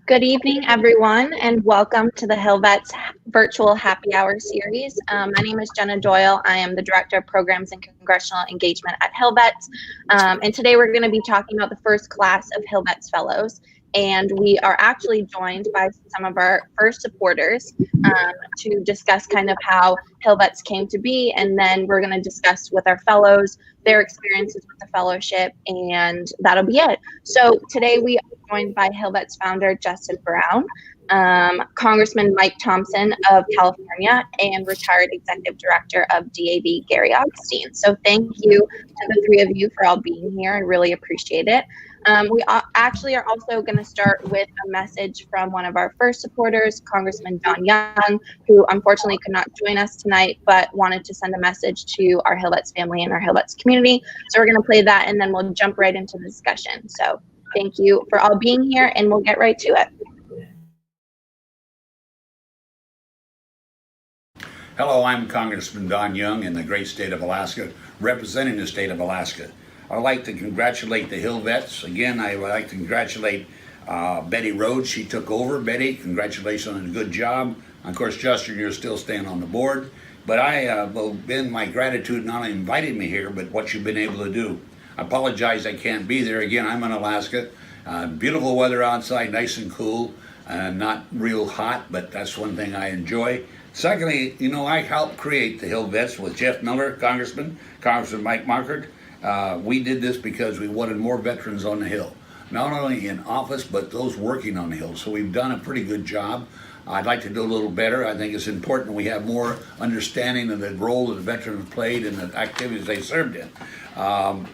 Good evening, everyone, and welcome to the HillVets virtual happy hour series. My name is Jenna Doyle. I am the Director of Programs and Congressional Engagement at HillVets. And today we're going to be talking about the first class of HillVets Fellows. And we are actually joined by some of our first supporters to discuss kind of how HillVets came to be. And then we're going to discuss with our fellows their experiences with the fellowship, and that'll be it. So today we are joined by HillVets founder Justin Brown, Congressman Mike Thompson of California, and retired executive director of DAV Gary Augustine. So thank you to the three of you for all being here. I really appreciate it. We actually are also going to start with a message from one of our first supporters, Congressman Don Young, who unfortunately could not join us tonight, but wanted to send a message to our HillVets family and our HillVets community. So we're going to play that, and then we'll jump right into the discussion. So thank you for all being here, and we'll get right to it. Hello, I'm Congressman Don Young in the great state of Alaska, representing the state of Alaska. I'd like to congratulate the HillVets. Again, I would like to congratulate Betty Rhodes. She took over. Betty, congratulations on a good job. Of course, Justin, you're still staying on the board. But I will bend my gratitude not only inviting me here, but what you've been able to do. I apologize I can't be there. Again, I'm in Alaska. Beautiful weather outside, nice and cool. Not real hot, but that's one thing I enjoy. Secondly, you know, I helped create the HillVets with Jeff Miller, Congressman Mike Markert. We did this because we wanted more veterans on the Hill, not only in office, but those working on the Hill. So we've done a pretty good job. I'd like to do a little better. I think it's important we have more understanding of the role that the veterans played and the activities they served in.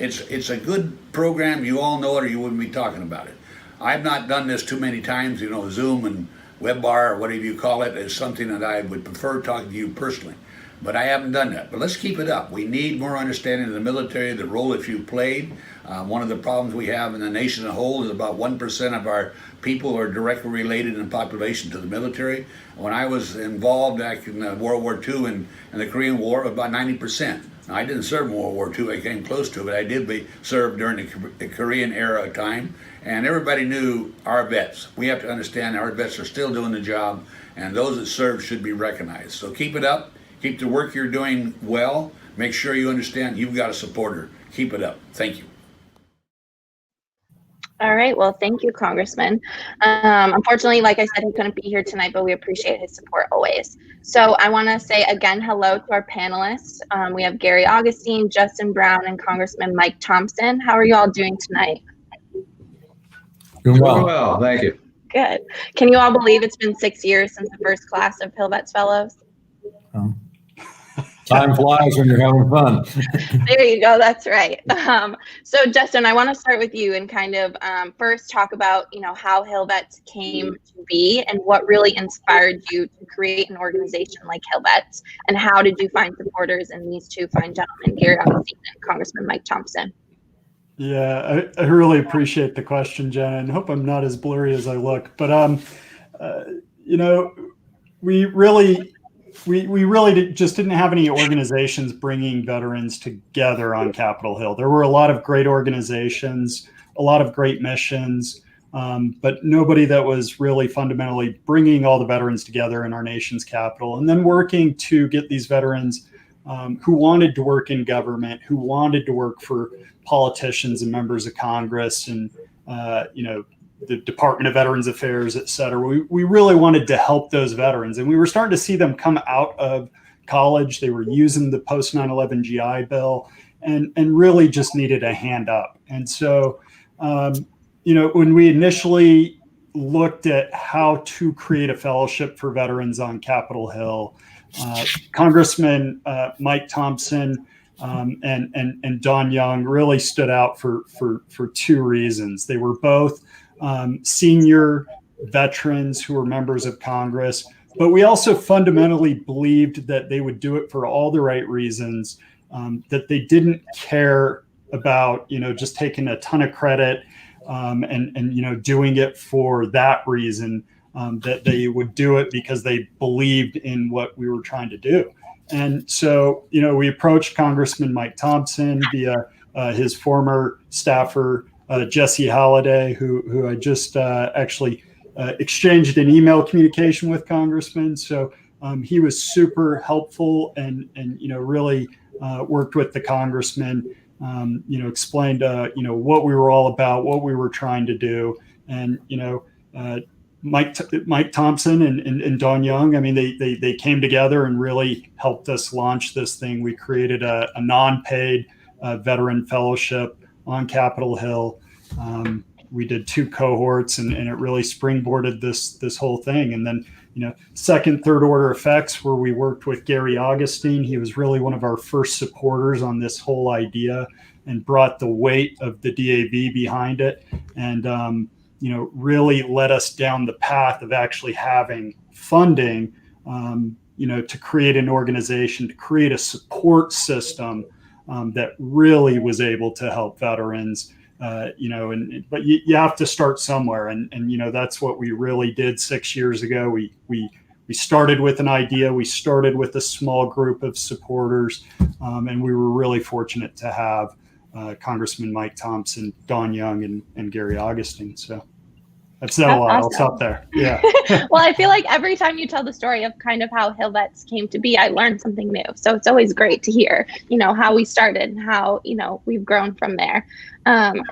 It's a good program. You all know it or you wouldn't be talking about it. I've not done this too many times. You know, Zoom and WebBar or whatever you call it is something that I would prefer talking to you personally. But I haven't done that. But let's keep it up. We need more understanding of the military, the role that you played. One of the problems we have in the nation as a whole is about 1% of our people are directly related in population to the military. When I was involved back in World War II and the Korean War, about 90%. Now, I didn't serve in World War II. I came close to it, but I did serve during the Korean era of time. And everybody knew our vets. We have to understand our vets are still doing the job, and those that serve should be recognized. So keep it up. Keep the work you're doing well. Make sure you understand you've got a supporter. Keep it up. Thank you. All right. Well, thank you, Congressman. Unfortunately, like I said, he couldn't be here tonight, but we appreciate his support always. So I want to say again, hello to our panelists. We have Gary Augustine, Justin Brown, and Congressman Mike Thompson. How are you all doing tonight? Doing well. Thank you. Good. Can you all believe it's been 6 years since the first class of HillVets Fellows? Time flies when you're having fun. There you go. That's right. So Justin, I want to start with you and kind of first talk about, you know, how HillVets came to be and what really inspired you to create an organization like HillVets, and how did you find supporters in these two fine gentlemen, Gary Augustine and Congressman Mike Thompson? Yeah, I really appreciate the question, Jenna, and hope I'm not as blurry as I look. But you know, we really just didn't have any organizations bringing veterans together on Capitol Hill. There were a lot of great organizations, a lot of great missions, but nobody that was really fundamentally bringing all the veterans together in our nation's capital, and then working to get these veterans who wanted to work in government, who wanted to work for politicians and members of Congress and, you know, the Department of Veterans Affairs, et cetera. We really wanted to help those veterans. And we were starting to see them come out of college. They were using the post 9/11 GI Bill and really just needed a hand up. And so, you know, when we initially looked at how to create a fellowship for veterans on Capitol Hill, Congressman Mike Thompson and Don Young really stood out for two reasons. They were both senior veterans who were members of Congress, but we also fundamentally believed that they would do it for all the right reasons, that they didn't care about, you know, just taking a ton of credit and you know, doing it for that reason, that they would do it because they believed in what we were trying to do. And so, you know, we approached Congressman Mike Thompson via his former staffer, Jesse Holliday, who I just actually exchanged an email communication with Congressman. So he was super helpful and really worked with the Congressman. Explained what we were all about, what we were trying to do, and Mike Thompson and Don Young. I mean, they came together and really helped us launch this thing. We created a non-paid veteran fellowship on Capitol Hill. We did 2 cohorts, and it really springboarded this whole thing. And then, second, third order effects, where we worked with Gary Augustine. He was really one of our first supporters on this whole idea and brought the weight of the DAV behind it, and really led us down the path of actually having funding, to create an organization, to create a support system that really was able to help veterans. But you have to start somewhere, and that's what we really did 6 years ago. We started with an idea. We started with a small group of supporters, and we were really fortunate to have Congressman Mike Thompson, Don Young, and Gary Augustine. So I've said a lot. Awesome. I'll stop there. Yeah. Well, I feel like every time you tell the story of kind of how HillVets came to be, I learned something new. So it's always great to hear, how we started and how, we've grown from there.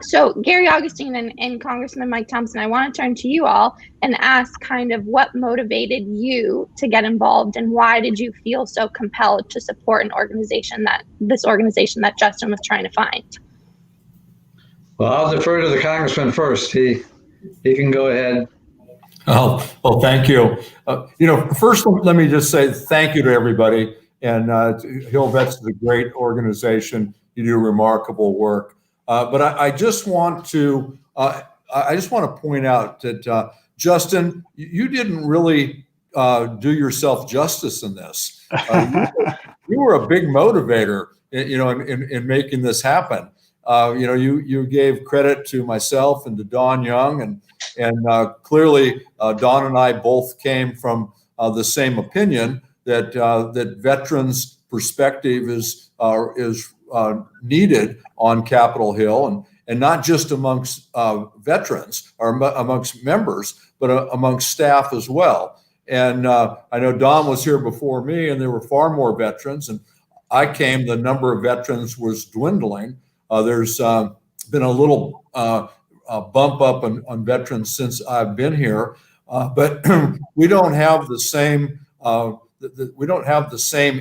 So Gary Augustine and Congressman Mike Thompson, I want to turn to you all and ask kind of what motivated you to get involved, and why did you feel so compelled to support this organization that Justin was trying to find? Well, I'll defer to the Congressman first. He can go ahead. Oh, well, thank you. First, let me just say thank you to everybody. And HillVets is a great organization. You do remarkable work. But I just want to point out that Justin, you didn't really do yourself justice in this. You were a big motivator, in making this happen. You gave credit to myself and to Don Young, and clearly Don and I both came from the same opinion that veterans' perspective is needed on Capitol Hill, and not just amongst veterans or amongst members, but amongst staff as well. And I know Don was here before me, and there were far more veterans, and I came, the number of veterans was dwindling. There's been a little bump up on veterans since I've been here, but we don't have the same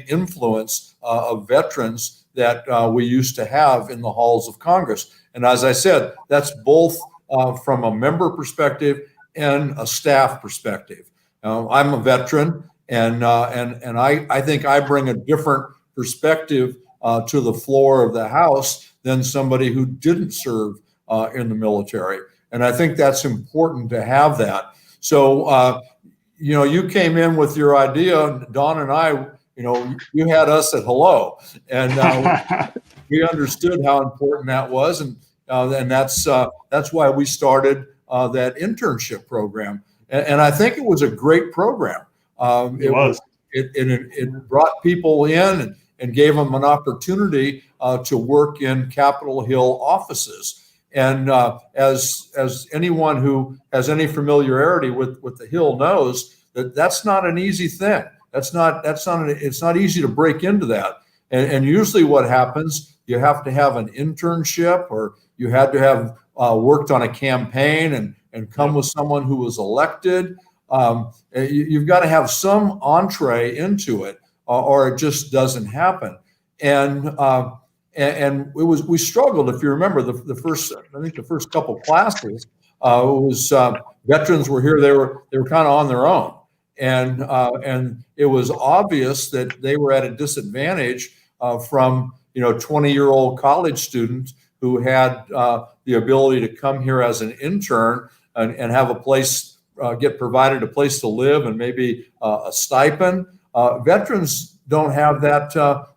influence of veterans that we used to have in the halls of Congress. And as I said, that's both from a member perspective and a staff perspective. I'm a veteran, and I think I bring a different perspective to the floor of the House than somebody who didn't serve in the military. And I think that's important to have that. So, you came in with your idea, Don and I, you had us at hello, and we understood how important that was. And that's why we started that internship program. And I think it was a great program. It was. It brought people in and gave them an opportunity to work in Capitol Hill offices. And as anyone who has any familiarity with the Hill knows, that's not an easy thing. It's not easy to break into that. And usually what happens, you have to have an internship, or you had to have worked on a campaign and come with someone who was elected. You've got to have some entree into it, or it just doesn't happen. And we struggled. If you remember the first couple classes, veterans were here. They were kind of on their own, and it was obvious that they were at a disadvantage from 20-year-old college students who had the ability to come here as an intern and have a place, get provided a place to live and maybe a stipend. Veterans don't have that.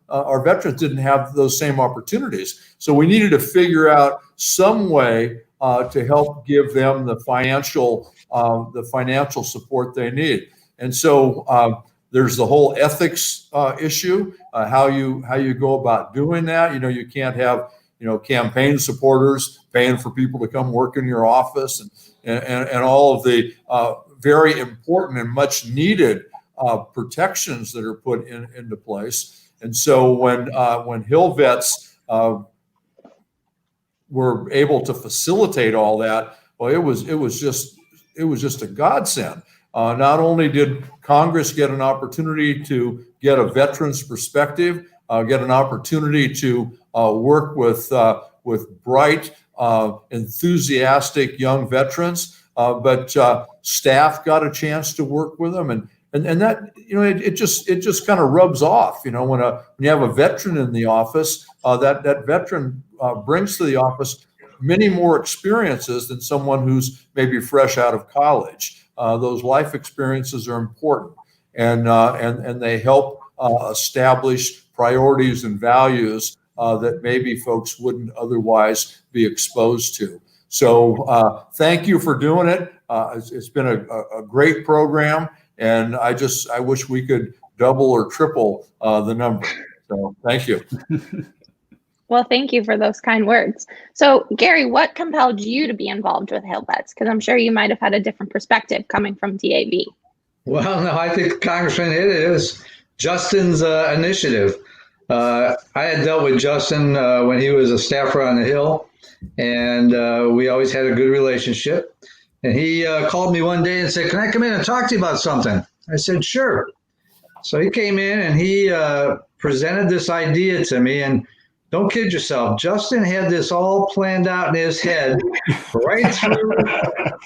Our veterans didn't have those same opportunities. So we needed to figure out some way to help give them the financial support they need. And so there's the whole ethics issue, how you go about doing that. You can't have campaign supporters, paying for people to come work in your office, and all of the very important and much needed protections that are put into place. And so when HillVets were able to facilitate all that, well, it was just a godsend. Not only did Congress get an opportunity to get a veteran's perspective, get an opportunity to work with bright, enthusiastic young veterans, but staff got a chance to work with them, and that it just kind of rubs off. When you have a veteran in the office, that veteran brings to the office many more experiences than someone who's maybe fresh out of college. Those life experiences are important, and they help establish priorities and values that maybe folks wouldn't otherwise be exposed to. So thank you for doing it. It's been a great program, and I wish we could double or triple the number. So thank you. Well, thank you for those kind words. So, Gary, what compelled you to be involved with HillVets? Because I'm sure you might have had a different perspective coming from DAV. Well, no, I think, Congressman, it is Justin's initiative. I had dealt with Justin when he was a staffer on the Hill, and we always had a good relationship. And he called me one day and said, "Can I come in and talk to you about something?" I said, "Sure." So he came in and he presented this idea to me, and don't kid yourself, Justin had this all planned out in his head right through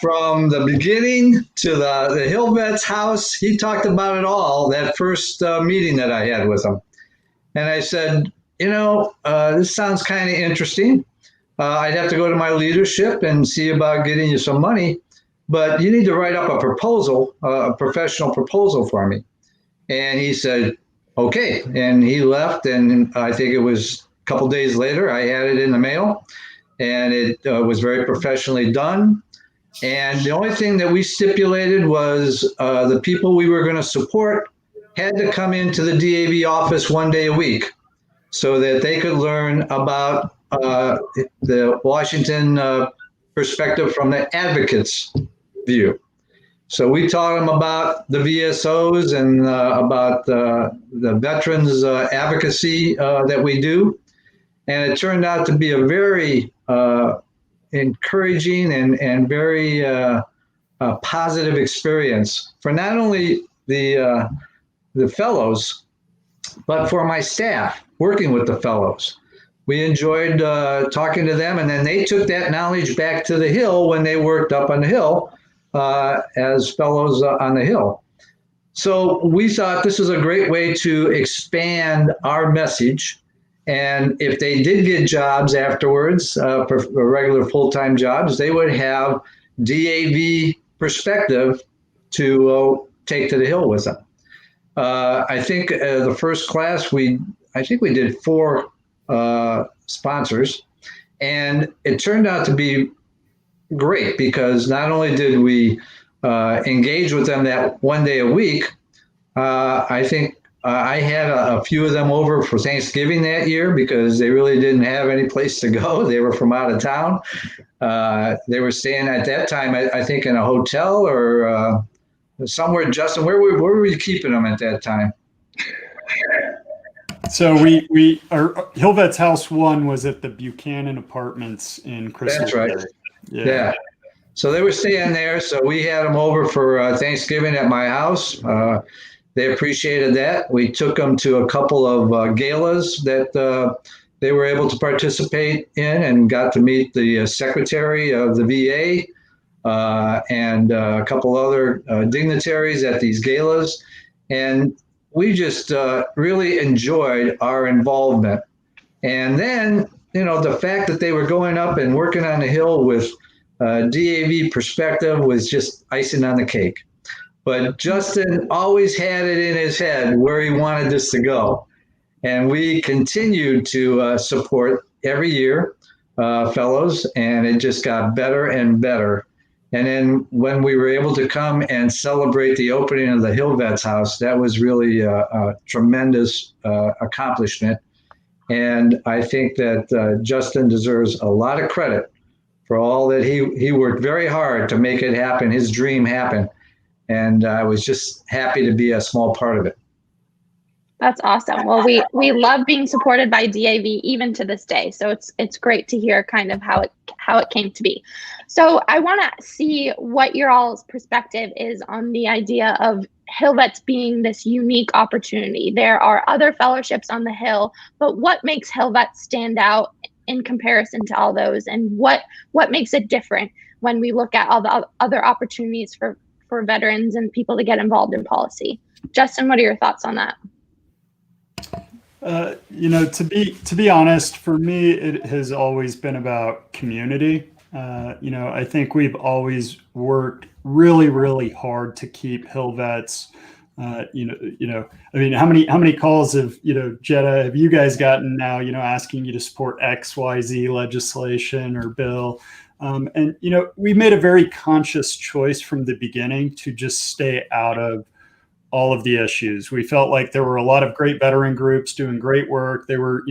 from the beginning to the HillVets house. He talked about it all that first meeting that I had with him. And I said, this sounds kind of interesting. I'd have to go to my leadership and see about getting you some money, but you need to write up a proposal, a professional proposal for me. And he said, okay. And he left, and I think it was a couple days later, I had it in the mail, and it was very professionally done. And the only thing that we stipulated was the people we were going to support had to come into the DAV office one day a week so that they could learn about the Washington perspective from the advocate's view. So we taught them about the VSOs and about the veterans advocacy that we do. And it turned out to be a very encouraging and very positive experience for not only the fellows, but for my staff working with the fellows. We enjoyed talking to them, and then they took that knowledge back to the Hill when they worked up on the Hill as fellows on the Hill. So we thought this was a great way to expand our message. And if they did get jobs afterwards, for regular full-time jobs, they would have DAV perspective to take to the Hill with them. I think the first class, I think we did 4 sponsors, and it turned out to be great because not only did we engage with them that one day a week, I think I had a few of them over for Thanksgiving that year because they really didn't have any place to go. They were from out of town. They were staying at that time, I think, in a hotel or somewhere. Justin, where were we keeping them at that time? So our HillVets House 1 was at the Buchanan Apartments in Crystal. That's right. Yeah. So they were staying there. So we had them over for Thanksgiving at my house. They appreciated that. We took them to a couple of galas that they were able to participate in and got to meet the secretary of the VA and a couple other dignitaries at these galas. And we just really enjoyed our involvement. And then, the fact that they were going up and working on the Hill with DAV perspective was just icing on the cake. But Justin always had it in his head where he wanted this to go. And we continued to support every year fellows, and it just got better and better. And then when we were able to come and celebrate the opening of the HillVets house, that was really a tremendous accomplishment. And I think that Justin deserves a lot of credit for all that he worked very hard to make it happen, his dream happen. And I was just happy to be a small part of it. That's awesome. Well, we love being supported by DAV even to this day. So it's great to hear kind of how it came to be. So I want to see what your all's perspective is on the idea of HillVets being this unique opportunity. There are other fellowships on the Hill, but what makes HillVets stand out in comparison to all those, and what makes it different when we look at all the other opportunities for veterans and people to get involved in policy? Justin, what are your thoughts on that? To be honest, for me, it has always been about community. I think we've always worked really, really hard to keep HillVets. I mean, how many calls have Jetta, have you guys gotten now? Asking you to support XYZ legislation or bill, and we made a very conscious choice from the beginning to just stay out of all of the issues. We felt like there were a lot of great veteran groups doing great work. They were,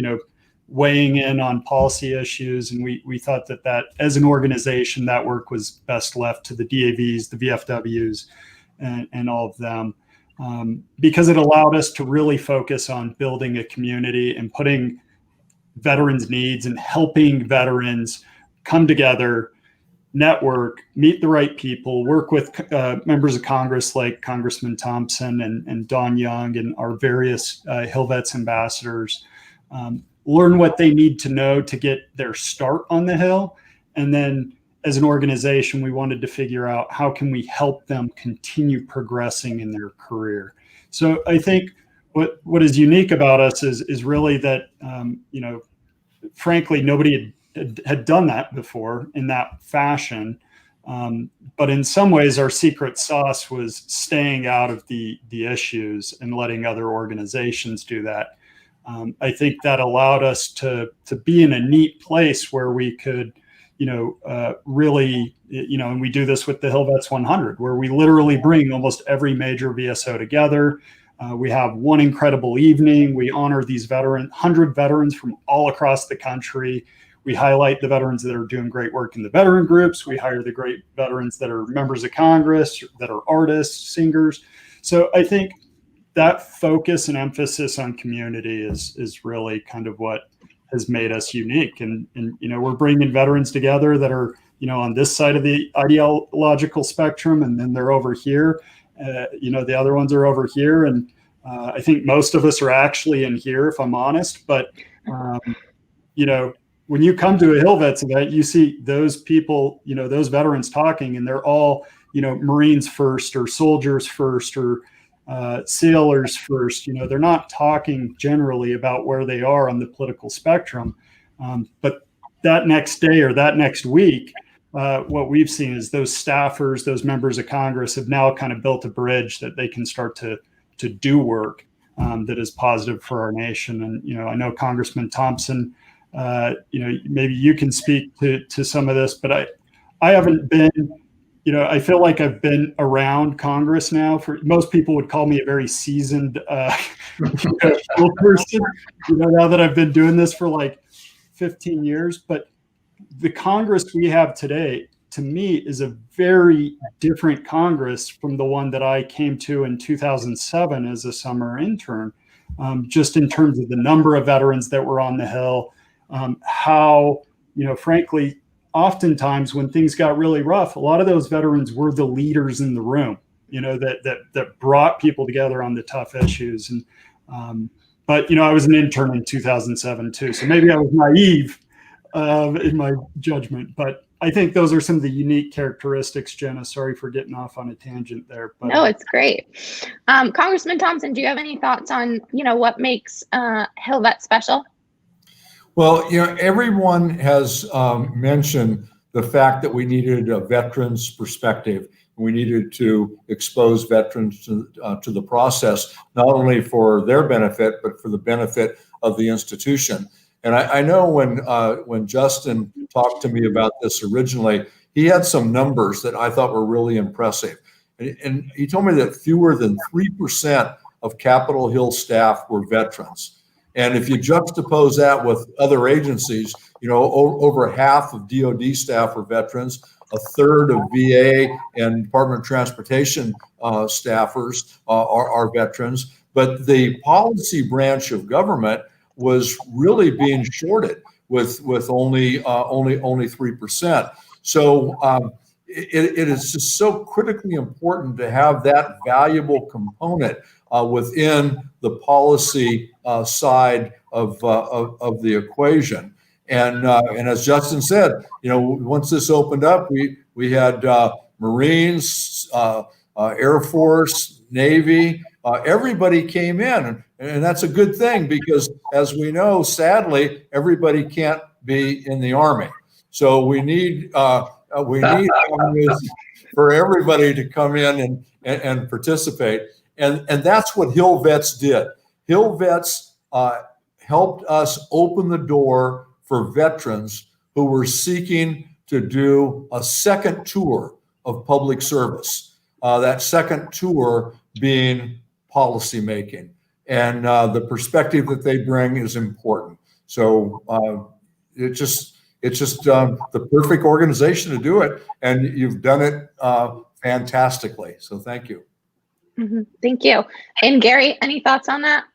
weighing in on policy issues. And we thought that as an organization, that work was best left to the DAVs, the VFWs, and all of them, because it allowed us to really focus on building a community and putting veterans' needs and helping veterans come together, network, meet the right people, work with members of Congress like Congressman Thompson and Don Young and our various HillVets ambassadors, learn what they need to know to get their start on the Hill. And then as an organization, we wanted to figure out how can we help them continue progressing in their career. So I think what is unique about us is really that, frankly, nobody had done that before in that fashion. But in some ways, our secret sauce was staying out of the issues and letting other organizations do that. I think that allowed us to be in a neat place where we could, really, and we do this with the HillVets 100, where we literally bring almost every major VSO together. We have one incredible evening. We honor these 100 veterans from all across the country. We highlight the veterans that are doing great work in the veteran groups. We hire the great veterans that are members of Congress, that are artists, singers. So I think that focus and emphasis on community is really kind of what has made us unique. And we're bringing veterans together that are, on this side of the ideological spectrum, and then they're over here. The other ones are over here. And I think most of us are actually in here, if I'm honest. But, when you come to a HillVets event, you see those people, those veterans talking, and they're all, Marines first or soldiers first or sailors first. They're not talking generally about where they are on the political spectrum. But that next day or that next week, what we've seen is those staffers, those members of Congress have now kind of built a bridge that they can start to do work that is positive for our nation. And, I know Congressman Thompson, maybe you can speak to some of this, but I haven't been, I feel like I've been around Congress now. For most people would call me a very seasoned person, now that I've been doing this for like 15 years. But the Congress we have today, to me, is a very different Congress from the one that I came to in 2007 as a summer intern, just in terms of the number of veterans that were on the Hill. How, frankly, oftentimes when things got really rough, a lot of those veterans were the leaders in the room, that brought people together on the tough issues. And, but, I was an intern in 2007 too, so maybe I was naive in my judgment, but I think those are some of the unique characteristics, Jenna. Sorry for getting off on a tangent there. But, no, it's great. Congressman Thompson, do you have any thoughts on, what makes HillVets special? Well, everyone has mentioned the fact that we needed a veterans perspective. We needed to expose veterans to the process, not only for their benefit, but for the benefit of the institution. And I know when Justin talked to me about this originally, he had some numbers that I thought were really impressive. And he told me that fewer than 3% of Capitol Hill staff were veterans. And if you juxtapose that with other agencies, over half of DoD staff are veterans, a third of VA and Department of Transportation staffers are veterans, but the policy branch of government was really being shorted with only 3%. So it is just so critically important to have that valuable component within the policy side of the equation. And as Justin said, once this opened up, we had Marines, Air Force, Navy, everybody came in, and that's a good thing because, as we know, sadly, everybody can't be in the Army. So we need for everybody to come in and participate, and that's what HillVets did. HillVets helped us open the door for veterans who were seeking to do a second tour of public service. That second tour being policymaking, and the perspective that they bring is important. So it's just the perfect organization to do it, and you've done it fantastically. So thank you. Mm-hmm. Thank you. And Gary, any thoughts on that?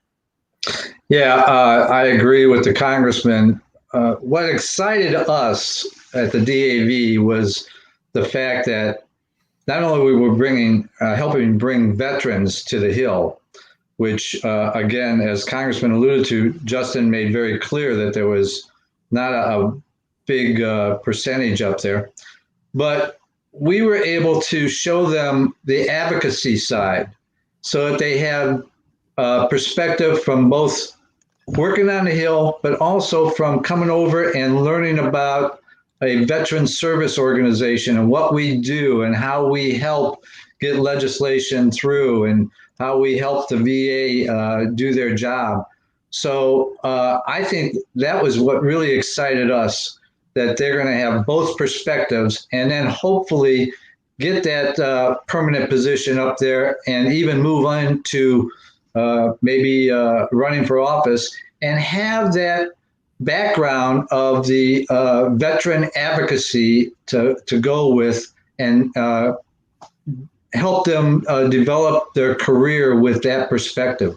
Yeah, I agree with the congressman. What excited us at the DAV was the fact that not only we were helping bring veterans to the Hill, which again, as Congressman alluded to, Justin made very clear that there was not a big percentage up there, but we were able to show them the advocacy side so that they have perspective from both working on the Hill, but also from coming over and learning about a veteran service organization and what we do and how we help get legislation through and how we help the VA do their job. So I think that was what really excited us, that they're going to have both perspectives and then hopefully get that permanent position up there and even move on to maybe running for office and have that background of the veteran advocacy to go with and help them develop their career with that perspective.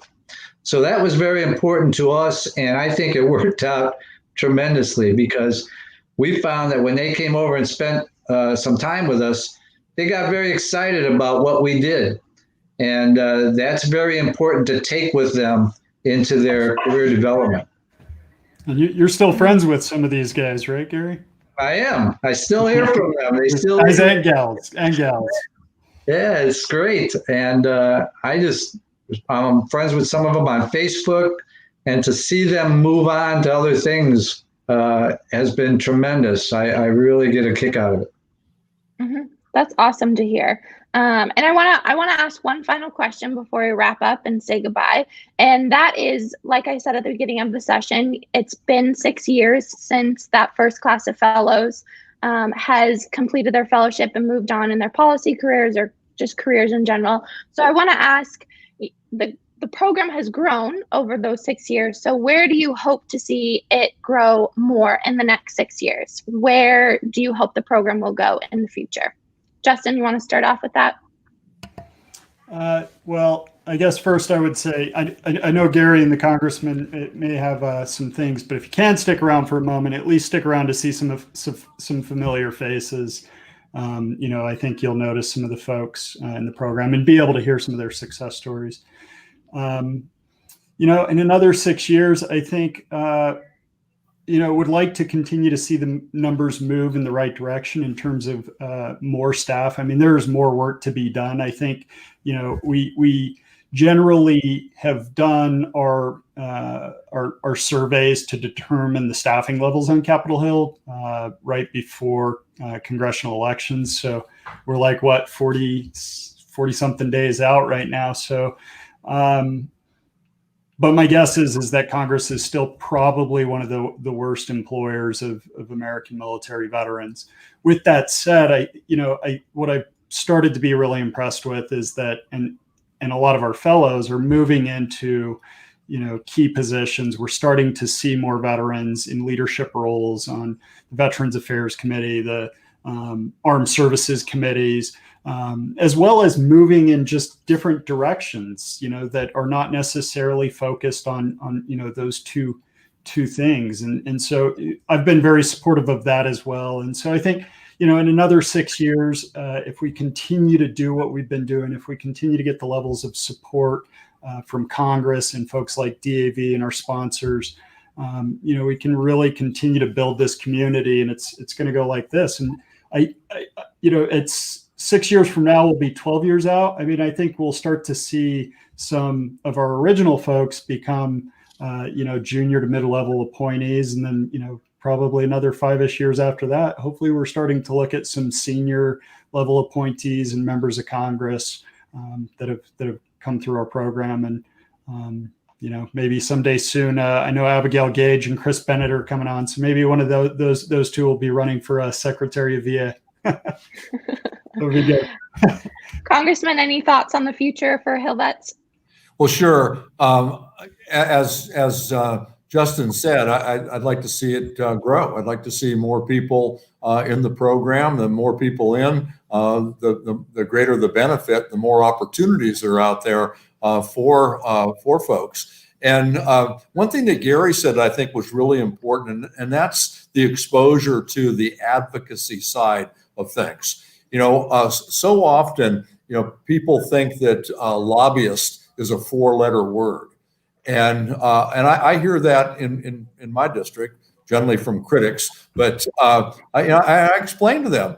So that was very important to us, and I think it worked out tremendously because we found that when they came over and spent some time with us, they got very excited about what we did. And that's very important to take with them into their career development. And you're still friends with some of these guys, right, Gary? I am. I still hear from them. They still guys and gals. Yeah, it's great. And I'm friends with some of them on Facebook, and to see them move on to other things has been tremendous. I really get a kick out of it. Mm-hmm. That's awesome to hear. And I want to ask one final question before we wrap up and say goodbye. And that is, like I said at the beginning of the session, it's been 6 years since that first class of fellows has completed their fellowship and moved on in their policy careers or just careers in general. So I want to ask, the program has grown over those 6 years. So where do you hope to see it grow more in the next 6 years? Where do you hope the program will go in the future? Justin, you want to start off with that? Well, I guess first I would say, I know Gary and the congressman may have some things, but if you can stick around for a moment, at least stick around to see some familiar faces. I think you'll notice some of the folks in the program and be able to hear some of their success stories. In another 6 years, I think, would like to continue to see the numbers move in the right direction in terms of more staff. I mean, there's more work to be done. I think, we generally have done our surveys to determine the staffing levels on Capitol Hill right before congressional elections. So we're like, 40 something days out right now. So, but my guess is that Congress is still probably one of the worst employers of American military veterans. With that said, what I've started to be really impressed with is that, and a lot of our fellows are moving into, key positions. We're starting to see more veterans in leadership roles on the Veterans Affairs Committee, the Armed Services Committees, as well as moving in just different directions, that are not necessarily focused on those two things. And so I've been very supportive of that as well. And so I think, in another 6 years, if we continue to do what we've been doing, if we continue to get the levels of support from Congress and folks like DAV and our sponsors, we can really continue to build this community, and it's going to go like this. And it's 6 years from now, we'll be 12 years out. I mean, I think we'll start to see some of our original folks become, junior to mid-level appointees, and then, probably another 5-ish years after that, hopefully we're starting to look at some senior level appointees and members of Congress that have come through our program. And, maybe someday soon, I know Abigail Gage and Chris Bennett are coming on. So maybe one of those two will be running for Secretary of VA. That would be good. Congressman, any thoughts on the future for HillVets? Well, sure. As Justin said, I'd like to see it grow. I'd like to see more people in the program. The more people in, the greater the benefit, the more opportunities are out there for folks. And one thing that Gary said I think was really important, and that's the exposure to the advocacy side of things. So often, people think that lobbyist is a 4-letter word. And I hear that in my district, generally from critics. But I explain to them,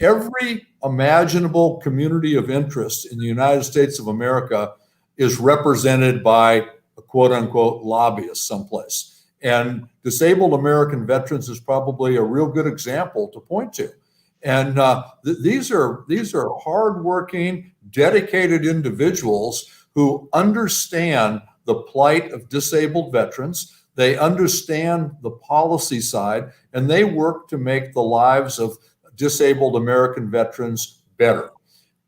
every imaginable community of interest in the United States of America is represented by a quote unquote lobbyist someplace. And disabled American veterans is probably a real good example to point to. And these are hardworking, dedicated individuals who understand the plight of disabled veterans. They understand the policy side, and they work to make the lives of disabled American veterans better.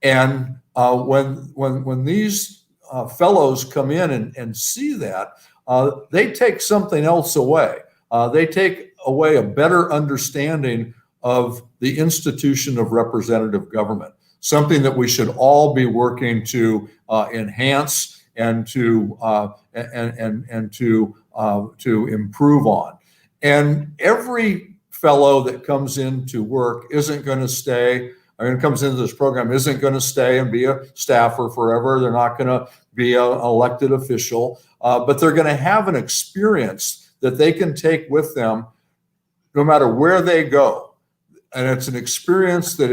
And when these fellows come in and see that, they take something else away. They take away a better understanding of the institution of representative government, something that we should all be working to enhance and to improve on. And every fellow that comes into work isn't going to stay, comes into this program isn't going to stay and be a staffer forever. They're not going to be an elected official, but they're going to have an experience that they can take with them no matter where they go. And it's an experience that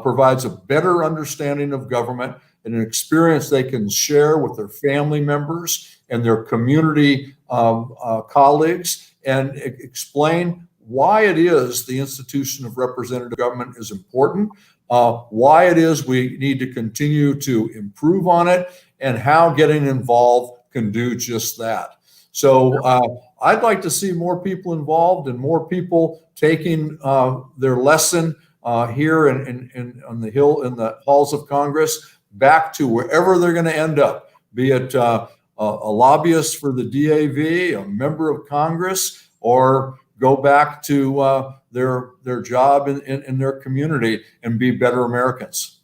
provides a better understanding of government, and an experience they can share with their family members and their community colleagues, and explain why it is the institution of representative government is important, why it is we need to continue to improve on it, and how getting involved can do just that. So I'd like to see more people involved and more people taking their lesson here on the Hill, in the halls of Congress, back to wherever they're going to end up, be it a lobbyist for the DAV, a member of Congress, or go back to their job in their community and be better Americans.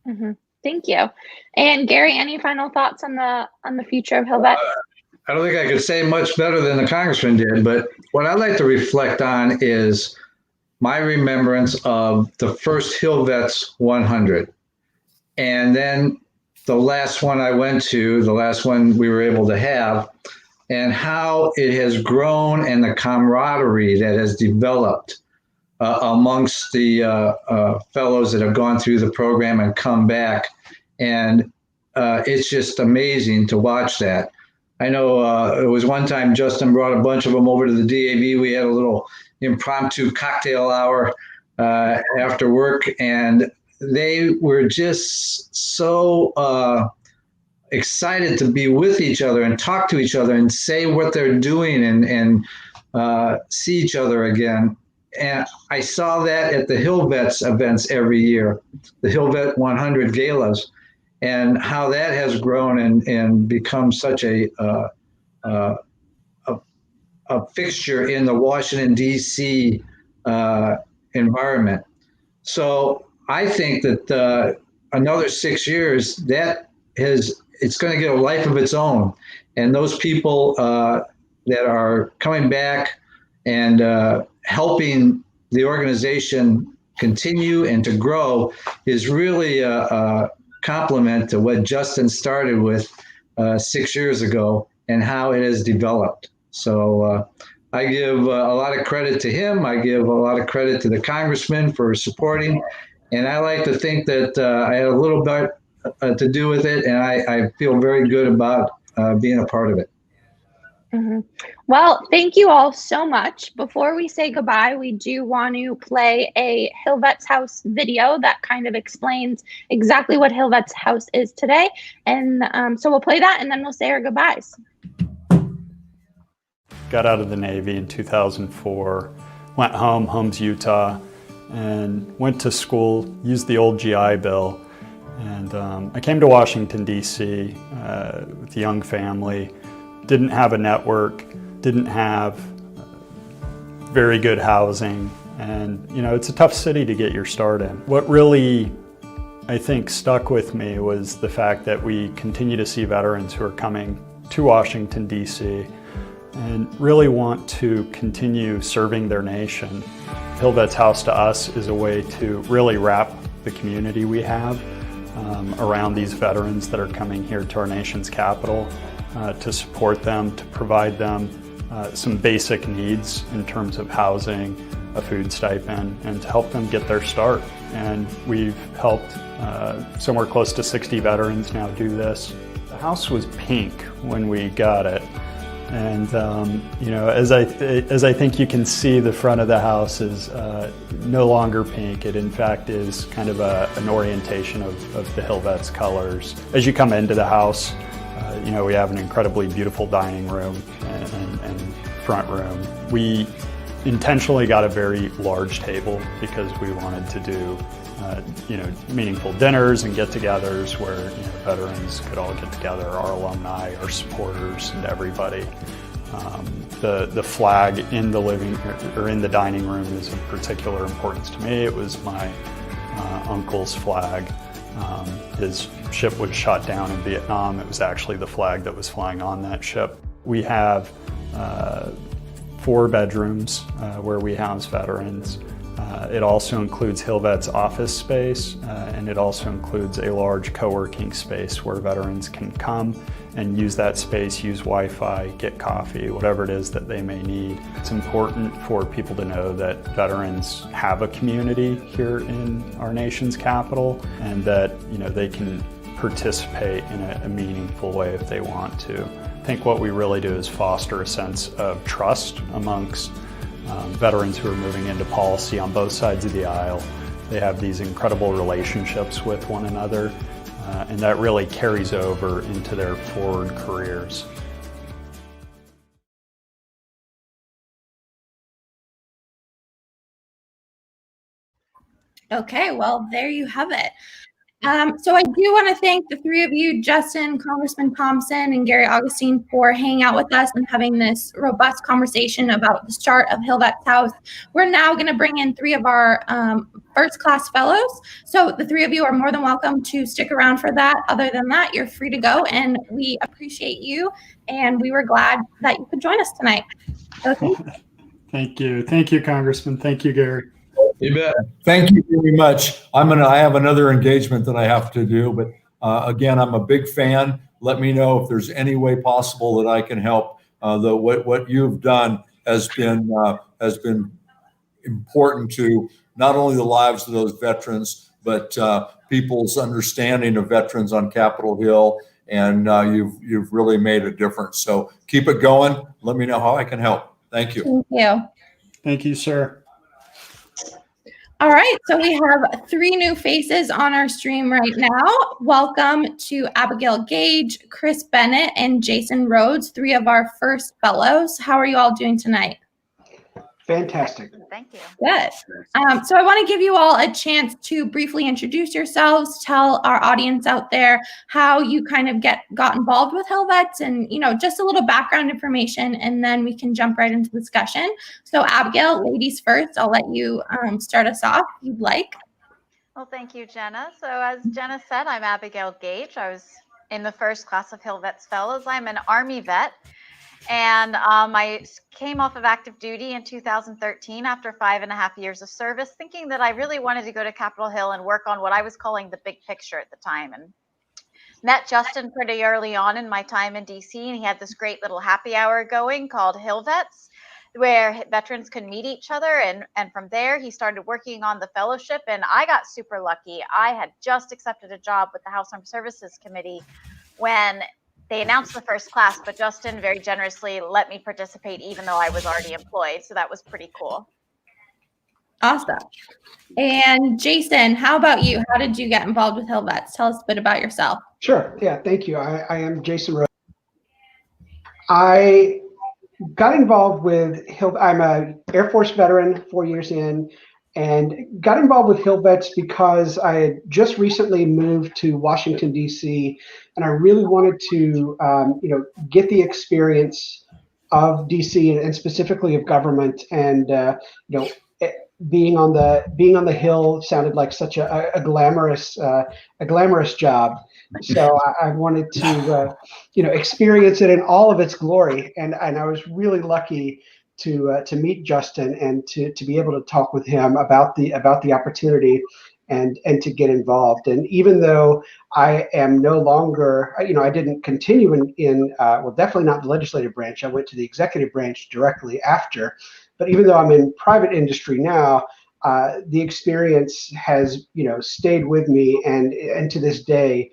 Mm-hmm. Thank you. And Gary, any final thoughts on the future of HillVets? I don't think I could say much better than the congressman did, but what I'd like to reflect on is my remembrance of the first HillVets 100. And then the last one I went to, the last one we were able to have, and how it has grown and the camaraderie that has developed amongst the fellows that have gone through the program and come back. And it's just amazing to watch that. I know it was one time Justin brought a bunch of them over to the DAV. We had a little impromptu cocktail hour after work, and they were just so excited to be with each other and talk to each other and say what they're doing and see each other again. And I saw that at the HillVets events every year, the HillVet 100 galas. and how that has grown and become such a fixture in the Washington, D.C. Environment. So I think that another 6 years, it's going to get a life of its own. And those people that are coming back and helping the organization continue and to grow is really a compliment to what Justin started with 6 years ago and how it has developed. So I give a lot of credit to him. I give a lot of credit to the congressman for supporting. And I like to think that I had a little bit to do with it. And I feel very good about being a part of it. Mm-hmm. Well, thank you all so much. Before we say goodbye, we do want to play a HillVets House video that kind of explains exactly what HillVets House is today. And so we'll play that and then we'll say our goodbyes. Got out of the Navy in 2004, went home, Holmes, Utah, and went to school, used the old GI Bill. And I came to Washington, D.C. With a young family, didn't have a network, didn't have very good housing. And, you know, it's a tough city to get your start in. What really, I think, stuck with me was the fact that we continue to see veterans who are coming to Washington, D.C. and really want to continue serving their nation. HillVets House to us is a way to really wrap the community we have around these veterans that are coming here to our nation's capital, to support them, to provide them some basic needs in terms of housing, a food stipend, and to help them get their start. And we've helped somewhere close to 60 veterans now do this. The house was pink when we got it. And you know, as I think you can see, the front of the house is no longer pink. It in fact is kind of an orientation of the HillVets colors. As you come into the house, you know, we have an incredibly beautiful dining room and front room. We intentionally got a very large table because we wanted to do you know, meaningful dinners and get-togethers where, you know, veterans could all get together, our alumni, our supporters, and everybody. The flag in the in the dining room is of particular importance to me. It was my uncle's flag. His ship was shot down in Vietnam. It was actually the flag that was flying on that ship. We have 4 bedrooms where we house veterans. It also includes HillVets office space, and it also includes a large co-working space where veterans can come and use that space, use Wi-Fi, get coffee, whatever it is that they may need. It's important for people to know that veterans have a community here in our nation's capital, and that, you know, they can participate in a meaningful way if they want to. I think what we really do is foster a sense of trust amongst veterans who are moving into policy on both sides of the aisle. They have these incredible relationships with one another, and that really carries over into their forward careers. Okay, well, there you have it. So I do want to thank the 3 of you, Justin, Congressman Thompson, and Gary Augustine, for hanging out with us and having this robust conversation about the start of HillVets House. We're now going to bring in 3 of our first-class fellows. So the 3 of you are more than welcome to stick around for that. Other than that, you're free to go, and we appreciate you, and we were glad that you could join us tonight. Okay. Thank you. Thank you, Congressman. Thank you, Gary. You bet. Thank you very much. I have another engagement that I have to do, but again, I'm a big fan. Let me know if there's any way possible that I can help. What you've done has been important to not only the lives of those veterans, but people's understanding of veterans on Capitol Hill. And you've really made a difference. So keep it going. Let me know how I can help. Thank you. Thank you. Thank you, sir. All right, so we have 3 new faces on our stream right now. Welcome to Abigail Gage, Chris Bennett, and Jason Rhodes, 3 of our first fellows. How are you all doing tonight? Fantastic. Thank you. Good. So I want to give you all a chance to briefly introduce yourselves, tell our audience out there how you kind of got involved with HillVets and, just a little background information, and then we can jump right into discussion. So Abigail, ladies first, I'll let you start us off if you'd like. Well, thank you, Jenna. So as Jenna said, I'm Abigail Gage. I was in the first class of HillVets Fellows. I'm an Army vet. And I came off of active duty in 2013 after 5.5 years of service, thinking that I really wanted to go to Capitol Hill and work on what I was calling the big picture at the time. And met Justin pretty early on in my time in DC, and he had this great little happy hour going called HillVets, where veterans could meet each other. And from there, he started working on the fellowship, and I got super lucky. I had just accepted a job with the House Armed Services Committee when they announced the first class, but Justin very generously let me participate even though I was already employed. So that was pretty cool. Awesome. And Jason, how about you? How did you get involved with HillVets? Tell us a bit about yourself. Sure. Yeah, thank you. I am Jason Rose. I got involved with I'm an Air Force veteran, 4 years in, and got involved with HillVets because I had just recently moved to Washington, D.C., and I really wanted to, get the experience of D.C. and specifically of government. And being on the Hill sounded like such a glamorous job. So I wanted to experience it in all of its glory. And I was really lucky to meet Justin and to be able to talk with him about the opportunity and to get involved. And even though I am no longer, I didn't continue in definitely not the legislative branch. I went to the executive branch directly after. But even though I'm in private industry now, the experience has stayed with me, and to this day,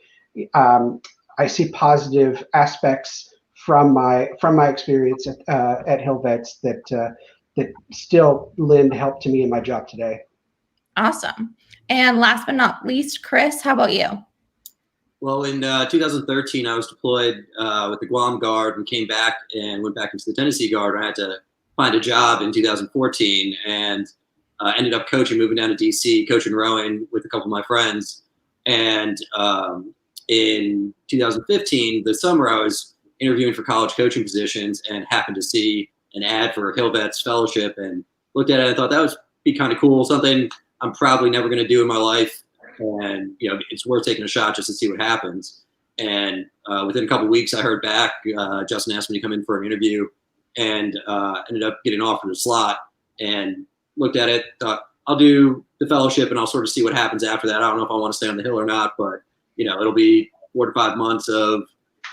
I see positive aspects from my experience at HillVets that still lend help to me in my job today. Awesome. And last but not least, Chris, how about you? Well, in 2013, I was deployed with the Guam Guard and came back and went back into the Tennessee Guard. I had to find a job in 2014 and ended up moving down to DC, coaching rowing with a couple of my friends. And in 2015, the summer, I was interviewing for college coaching positions and happened to see an ad for HillVets Fellowship and looked at it and thought that would be kind of cool, something I'm probably never going to do in my life. And, it's worth taking a shot just to see what happens. And within a couple of weeks, I heard back. Justin asked me to come in for an interview and ended up getting offered a slot and looked at it, thought I'll do the fellowship and I'll sort of see what happens after that. I don't know if I want to stay on the Hill or not, but, it'll be 4 to 5 months of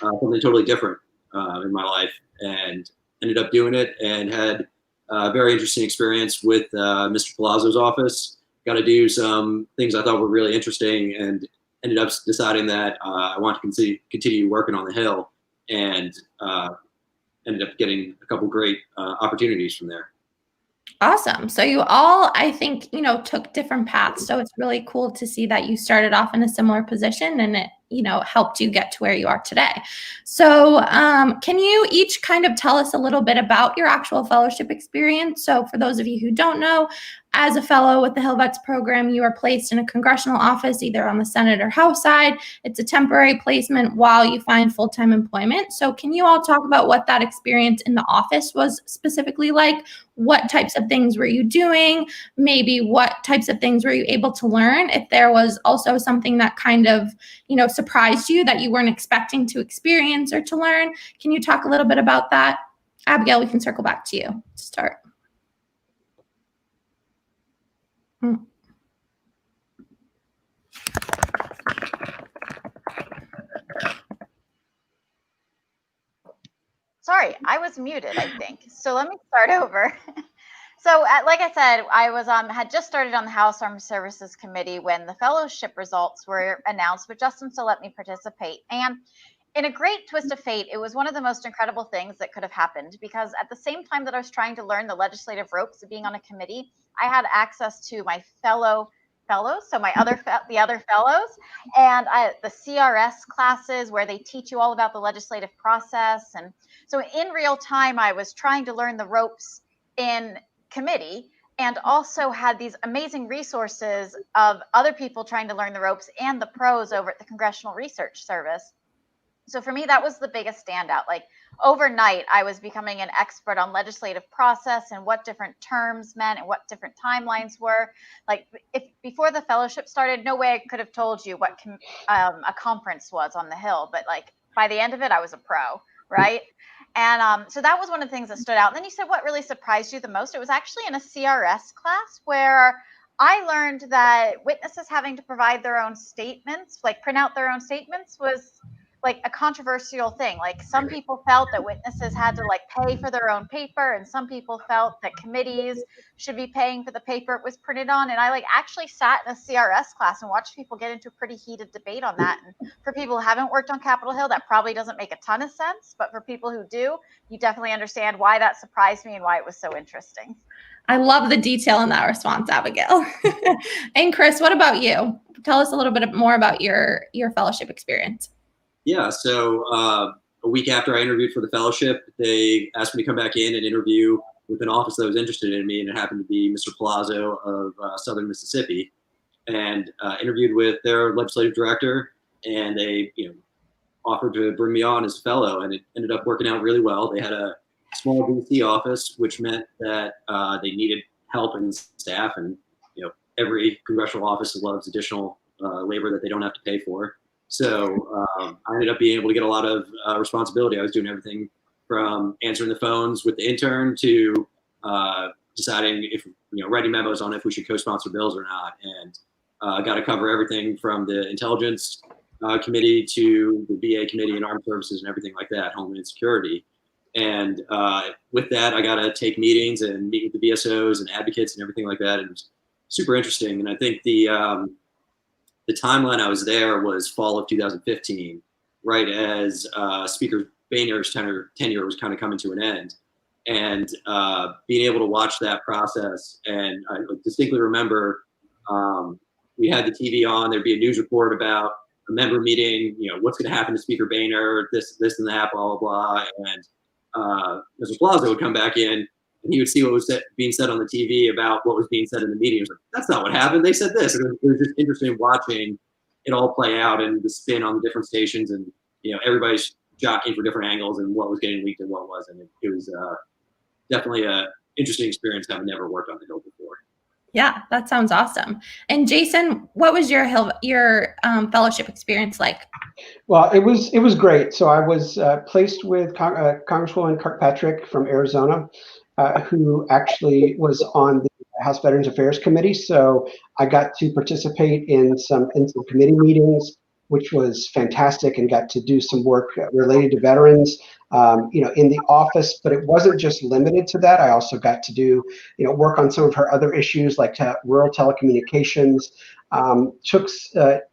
something totally different in my life, and ended up doing it and had a very interesting experience with Mr. Palazzo's office. Got to do some things I thought were really interesting and ended up deciding that I want to continue working on the Hill, and ended up getting a couple great opportunities from there. Awesome. So you all, I think, took different paths. So it's really cool to see that you started off in a similar position and it, helped you get to where you are today. So can you each kind of tell us a little bit about your actual fellowship experience? So for those of you who don't know, as a fellow with the HillVets program, you are placed in a congressional office, either on the Senate or House side. It's a temporary placement while you find full-time employment. So can you all talk about what that experience in the office was specifically like? What types of things were you doing? Maybe what types of things were you able to learn? If there was also something that kind of, surprised you that you weren't expecting to experience or to learn. Can you talk a little bit about that? Abigail, we can circle back to you to start. Sorry, I was muted, I think. So let me start over. So like I said, I was had just started on the House Armed Services Committee when the fellowship results were announced, but Justin still let me participate. And in a great twist of fate, it was one of the most incredible things that could have happened, because at the same time that I was trying to learn the legislative ropes of being on a committee, I had access to my fellows, so the other fellows, and the CRS classes where they teach you all about the legislative process. And so in real time, I was trying to learn the ropes in committee, and also had these amazing resources of other people trying to learn the ropes and the pros over at the Congressional Research Service. So for me, that was the biggest standout. Like overnight, I was becoming an expert on legislative process and what different terms meant and what different timelines were. Like if before the fellowship started, no way I could have told you what a conference was on the Hill. But like by the end of it, I was a pro, right? And so that was one of the things that stood out. And then you said what really surprised you the most? It was actually in a CRS class where I learned that witnesses having to provide their own statements, like print out their own statements, was like a controversial thing. Like some people felt that witnesses had to like pay for their own paper, and some people felt that committees should be paying for the paper it was printed on. And I like actually sat in a CRS class and watched people get into a pretty heated debate on that. And for people who haven't worked on Capitol Hill, that probably doesn't make a ton of sense, but for people who do, you definitely understand why that surprised me and why it was so interesting. I love the detail in that response, Abigail. And Chris, what about you? Tell us a little bit more about your fellowship experience. Yeah, so a week after I interviewed for the fellowship, they asked me to come back in and interview with an office that was interested in me, and it happened to be Mr. Palazzo of Southern Mississippi, and interviewed with their legislative director, and they offered to bring me on as a fellow, and it ended up working out really well. They had a small DC office, which meant that they needed help and staff, and every congressional office loves additional labor that they don't have to pay for. So I ended up being able to get a lot of responsibility. I was doing everything from answering the phones with the intern to deciding if, writing memos on if we should co-sponsor bills or not. And got to cover everything from the Intelligence Committee to the VA Committee and Armed Services and everything like that, Homeland Security. And with that, I got to take meetings and meet with the BSOs and advocates and everything like that. And it was super interesting. And I think the timeline I was there was fall of 2015, right as Speaker Boehner's tenure was kind of coming to an end. And being able to watch that process, and I distinctly remember we had the TV on, there'd be a news report about a member meeting, what's going to happen to Speaker Boehner, this and that, blah, blah, blah. And Mr. Palazzo would come back in, and he would see what was being said on the TV about what was being said in the meeting. He was like, that's not what happened. They said this. And it was just interesting watching it all play out and the spin on the different stations, and everybody's jockeying for different angles and what was getting leaked and what wasn't. It was definitely an interesting experience, having never worked on the Hill before. Yeah, that sounds awesome. And Jason, what was your fellowship experience like? Well, it was great. So I was placed with Congresswoman Kirkpatrick from Arizona, who actually was on the House Veterans Affairs Committee. So I got to participate in some committee meetings, which was fantastic, and got to do some work related to veterans, in the office. But it wasn't just limited to that. I also got to do, work on some of her other issues like rural telecommunications. Took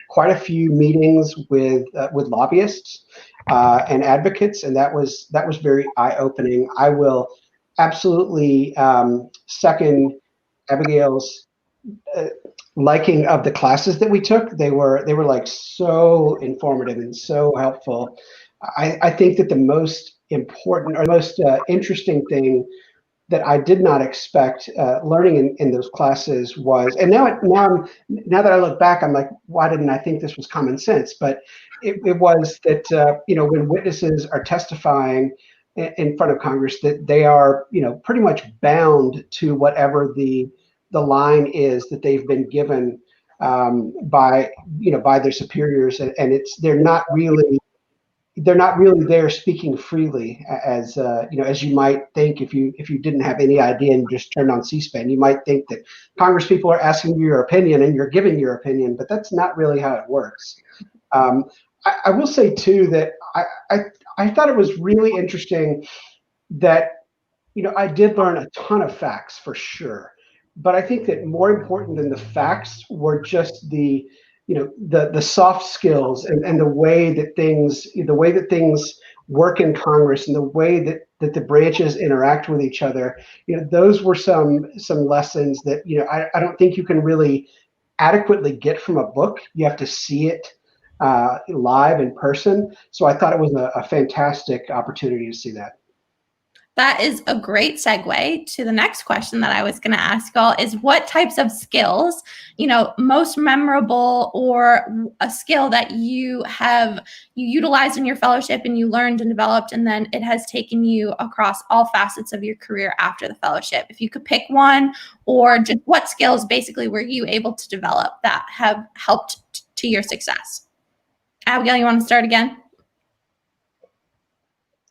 quite a few meetings with lobbyists and advocates, and that was very eye-opening. I will absolutely second Abigail's liking of the classes that we took. They were like so informative and so helpful. I think that the most important or most interesting thing that I did not expect learning in those classes was, and now that I look back, I'm like, why didn't I think this was common sense? But it was that when witnesses are testifying in front of Congress, that they are pretty much bound to whatever the line is that they've been given by their superiors, and they're not really there speaking freely as you might think if you didn't have any idea and just turned on C-SPAN. You might think that Congress people are asking you your opinion and you're giving your opinion, but that's not really how it works. I will say too that I thought it was really interesting that I did learn a ton of facts for sure, but I think that more important than the facts were just the soft skills and the way that things work in Congress and the way that the branches interact with each other. Those were some lessons that I don't think you can really adequately get from a book. You have to see it live in person. So I thought it was a fantastic opportunity to see that. that is a great segue to the next question that I was going to ask y'all is what types of skills, most memorable, or a skill that you utilized in your fellowship and you learned and developed, and then it has taken you across all facets of your career after the fellowship. If you could pick one, or just what skills basically were you able to develop that have helped to your success? Abigail, you want to start again?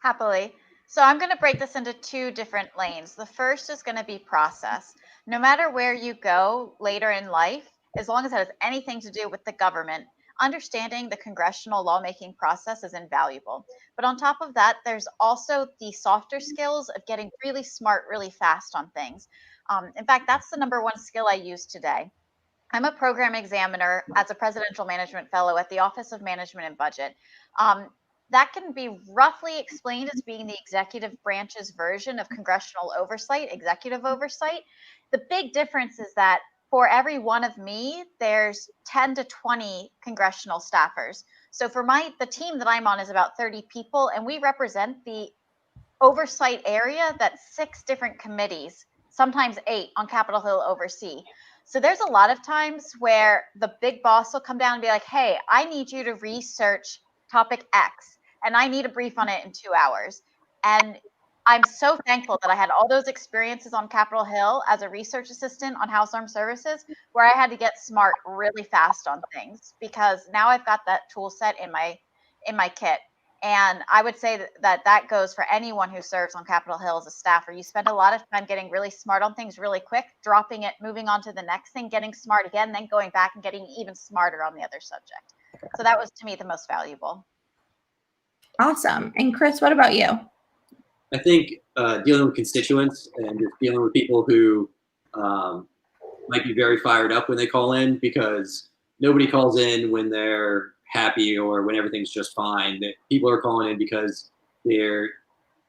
Happily. So I'm going to break this into two different lanes. The first is going to be process. No matter where you go later in life, as long as it has anything to do with the government, understanding the congressional lawmaking process is invaluable. But on top of that, there's also the softer skills of getting really smart really fast on things. In fact, that's the number one skill I use today. I'm a program examiner as a presidential management fellow at the Office of Management and Budget. That can be roughly explained as being the executive branch's version of congressional oversight, executive oversight. The big difference is that for every one of me, there's 10 to 20 congressional staffers. So for the team that I'm on is about 30 people, and we represent the oversight area that 6 different committees, sometimes 8 on Capitol Hill oversee. So there's a lot of times where the big boss will come down and be like, hey, I need you to research topic X, and I need a brief on it in 2 hours. And I'm so thankful that I had all those experiences on Capitol Hill as a research assistant on House Armed Services, where I had to get smart really fast on things, because now I've got that tool set in my kit. And I would say that goes for anyone who serves on Capitol Hill as a staffer. You spend a lot of time getting really smart on things really quick, dropping it, moving on to the next thing, getting smart again, then going back and getting even smarter on the other subject. So that was, to me, the most valuable. Awesome. And Chris, what about you? I think dealing with constituents and just dealing with people who might be very fired up when they call in, because nobody calls in when they're happy or when everything's just fine. That people are calling in because they're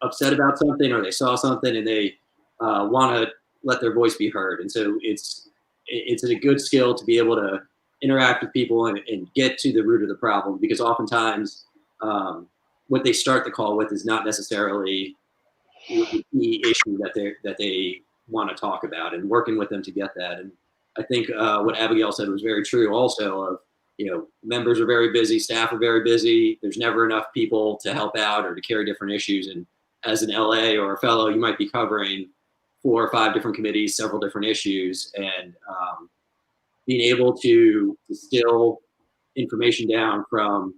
upset about something, or they saw something and they want to let their voice be heard. And so it's a good skill to be able to interact with people and get to the root of the problem, because oftentimes what they start the call with is not necessarily the issue that they want to talk about, and working with them to get that. And I think what Abigail said was very true also, of members are very busy, staff are very busy. There's never enough people to help out or to carry different issues. And as an LA or a fellow, you might be covering 4 or 5 different committees, several different issues, and being able to distill information down from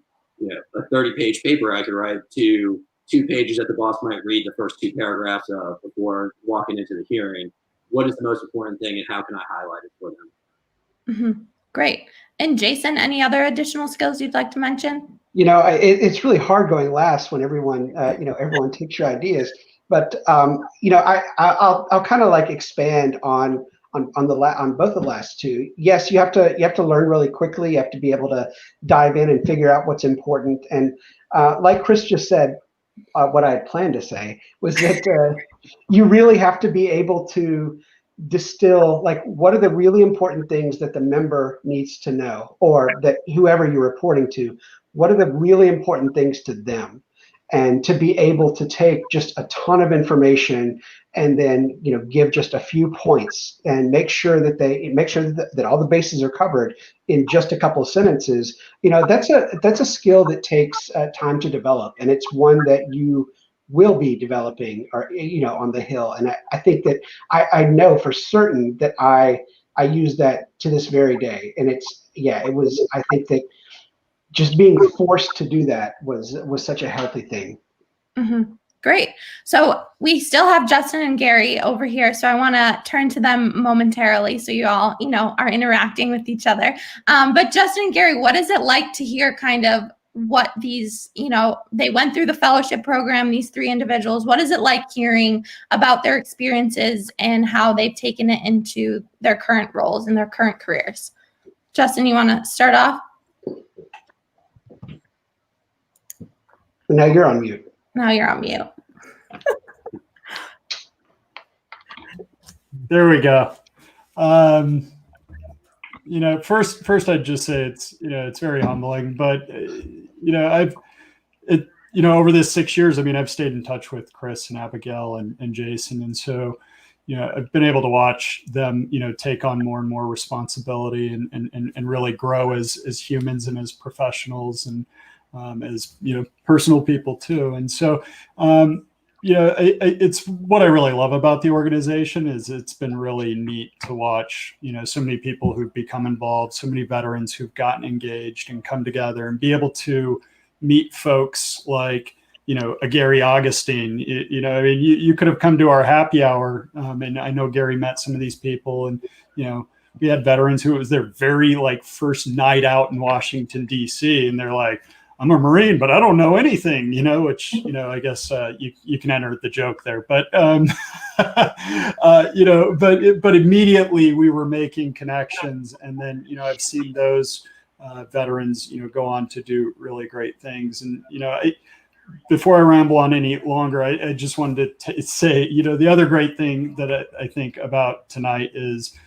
a 30-page paper I could write to 2 pages that the boss might read the first 2 paragraphs of before walking into the hearing. What is the most important thing, and how can I highlight it for them? Mm-hmm. Great. And Jason, any other additional skills you'd like to mention? It's really hard going last when everyone takes your ideas. But I'll kind of like expand on both the last 2. Yes, you have to learn really quickly. You have to be able to dive in and figure out what's important. And like Chris just said, what I had planned to say was that you really have to be able to distill, like, what are the really important things that the member needs to know, or that whoever you're reporting to, what are the really important things to them, and to be able to take just a ton of information and then give just a few points and make sure that all the bases are covered in just a couple of sentences. That's a skill that takes time to develop, and it's one that you will be developing, or on the Hill. And I think that I know for certain that I use that to this very day. And I think that just being forced to do that was such a healthy thing. Mm-hmm. Great. So we still have Justin and Gary over here. So I want to turn to them momentarily, so you all, are interacting with each other. But Justin and Gary, what is it like to hear kind of what these, they went through the fellowship program, these 3 individuals? What is it like hearing about their experiences and how they've taken it into their current roles and their current careers? Justin, you want to start off? Now you're on mute. Now you're on mute. There we go. First I'd just say it's very humbling, but over this 6 years, I mean, I've stayed in touch with Chris and Abigail and Jason. And so, I've been able to watch them, take on more and more responsibility and really grow as humans and as professionals and as, personal people too. And so, it's what I really love about the organization is it's been really neat to watch, so many people who've become involved, so many veterans who've gotten engaged and come together and be able to meet folks like, a Gary Augustine. I mean, you could have come to our happy hour, and I know Gary met some of these people, and we had veterans who it was their very first night out in Washington D.C. and they're like, I'm a Marine, but I don't know anything, which, I guess you can enter the joke there, but, but immediately we were making connections. And then, I've seen those veterans, go on to do really great things. And, before I ramble on any longer, I just wanted to say, the other great thing that I think about tonight is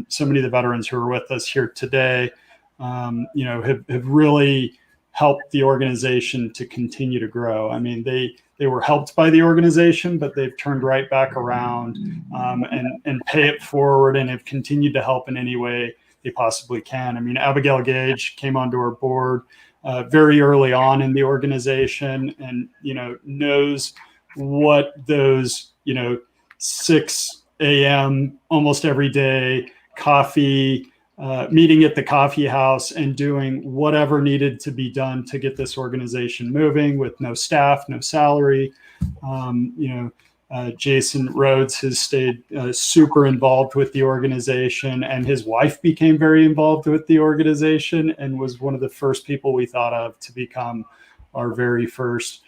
so many of the veterans who are with us here today, have really helped the organization to continue to grow. I mean, they were helped by the organization, but they've turned right back around and pay it forward and have continued to help in any way they possibly can. I mean, Abigail Gage came onto our board very early on in the organization and, knows what those, 6 a.m. almost every day coffee, meeting at the coffee house and doing whatever needed to be done to get this organization moving with no staff, no salary. Jason Rhodes has stayed super involved with the organization, and his wife became very involved with the organization and was one of the first people we thought of to become our very first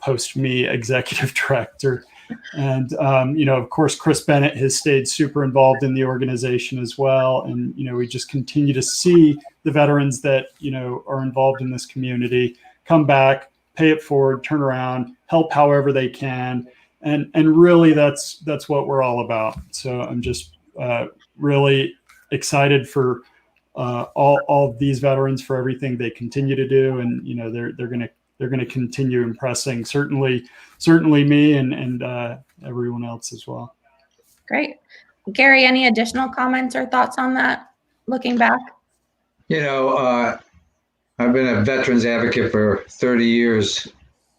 post-me executive director. And, of course, Chris Bennett has stayed super involved in the organization as well. And, we just continue to see the veterans that, are involved in this community come back, pay it forward, turn around, help however they can. And really that's what we're all about. So I'm just really excited for all of these veterans for everything they continue to do. And, they're going to continue impressing certainly me and everyone else as well. Great. Gary, any additional comments or thoughts on that looking back? I've been a veterans advocate for 30 years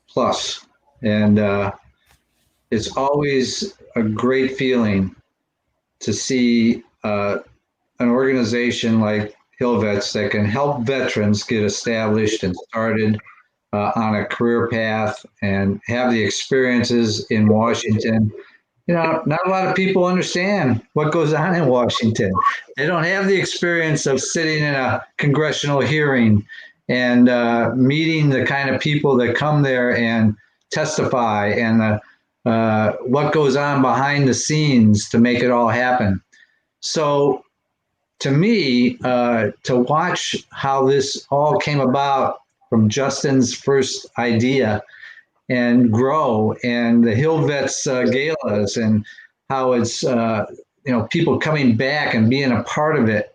plus, and it's always a great feeling to see an organization like HillVets that can help veterans get established and started on a career path and have the experiences in Washington. Not a lot of people understand what goes on in Washington. They don't have the experience of sitting in a congressional hearing and meeting the kind of people that come there and testify and what goes on behind the scenes to make it all happen. So to me, to watch how this all came about from Justin's first idea and grow, and the HillVets galas, and how it's people coming back and being a part of it,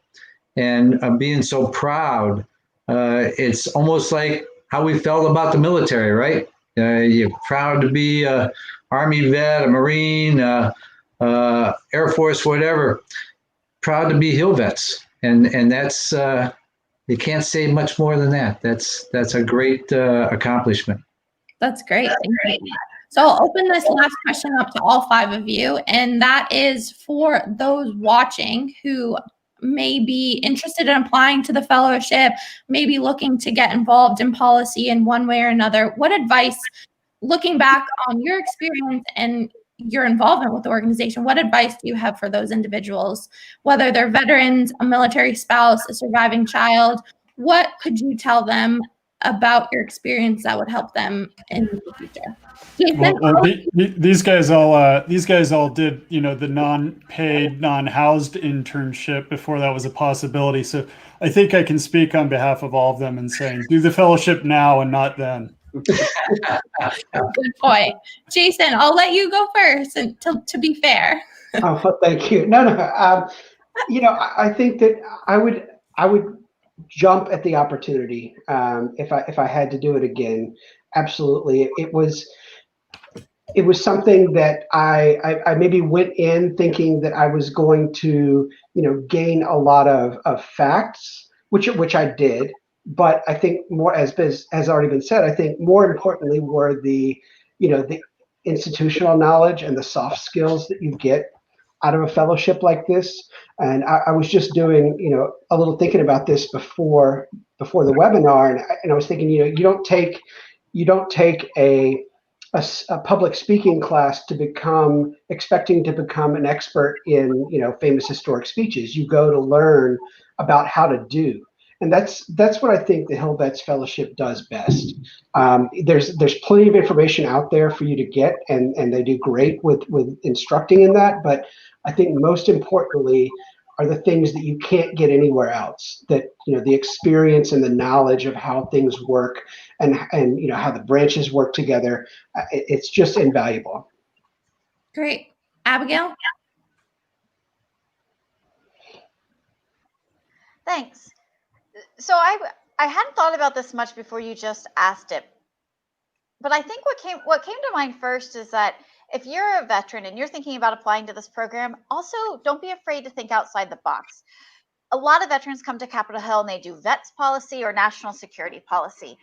and being so proud. It's almost like how we felt about the military, right? You're proud to be a Army vet, a Marine, Air Force, whatever. Proud to be HillVets, and that's you can't say much more than that. That's a great accomplishment. That's great. Thank you. So I'll open this last question up to all 5 of you, and that is for those watching who may be interested in applying to the fellowship, maybe looking to get involved in policy in one way or another. What advice, looking back on your experience and your involvement with the organization, what advice do you have for those individuals, whether they're veterans, a military spouse, a surviving child? What could you tell them about your experience that would help them in the future? These guys all did, the non-paid, non-housed internship before that was a possibility. So I think I can speak on behalf of all of them and saying, do the fellowship now and not then. Good point. Jason, I'll let you go first, and to be fair. Oh, thank you. No. I think that I would jump at the opportunity if I had to do it again. absolutely. It was something that I maybe went in thinking that I was going to, gain a lot of facts, which I did. But I think more, as has already been said, I think more importantly were the institutional knowledge and the soft skills that you get out of a fellowship like this. And I was just doing, a little thinking about this before the webinar, and I was thinking, you don't take a public speaking class to expecting to become an expert in famous historic speeches. You go to learn about how to do, and that's what I think the HillVets Fellowship does best. There's plenty of information out there for you to get, and they do great with instructing in that. But I think most importantly are the things that you can't get anywhere else. That the experience and the knowledge of how things work, and how the branches work together. It's just invaluable. Great. Abigail? Thanks. So I hadn't thought about this much before you just asked it, but I think what came to mind first is that if you're a veteran and you're thinking about applying to this program, also don't be afraid to think outside the box. A lot of veterans come to Capitol Hill and they do vets policy or national security policy.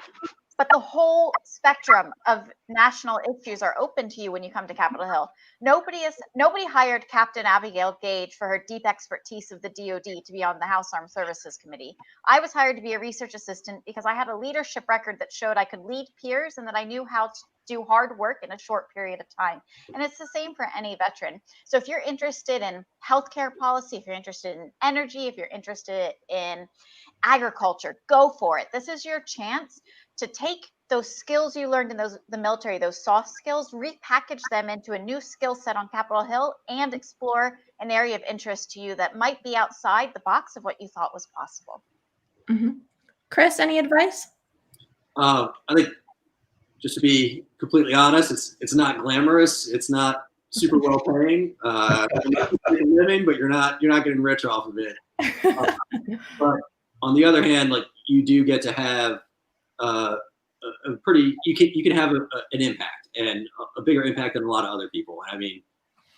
But the whole spectrum of national issues are open to you when you come to Capitol Hill. Nobody hired Captain Abigail Gage for her deep expertise of the DoD to be on the House Armed Services Committee. I was hired to be a research assistant because I had a leadership record that showed I could lead peers and that I knew how to do hard work in a short period of time. And it's the same for any veteran. So if you're interested in healthcare policy, if you're interested in energy, if you're interested in agriculture, go for it. This is your chance to take those skills you learned in the military, those soft skills, repackage them into a new skill set on Capitol Hill and explore an area of interest to you that might be outside the box of what you thought was possible. Mm-hmm. Chris, any advice? I think, just to be completely honest, it's not glamorous. It's not super well paying. Living, but you're not getting rich off of it. But on the other hand, like, you do get to have you can have an impact, and a bigger impact than a lot of other people. I mean,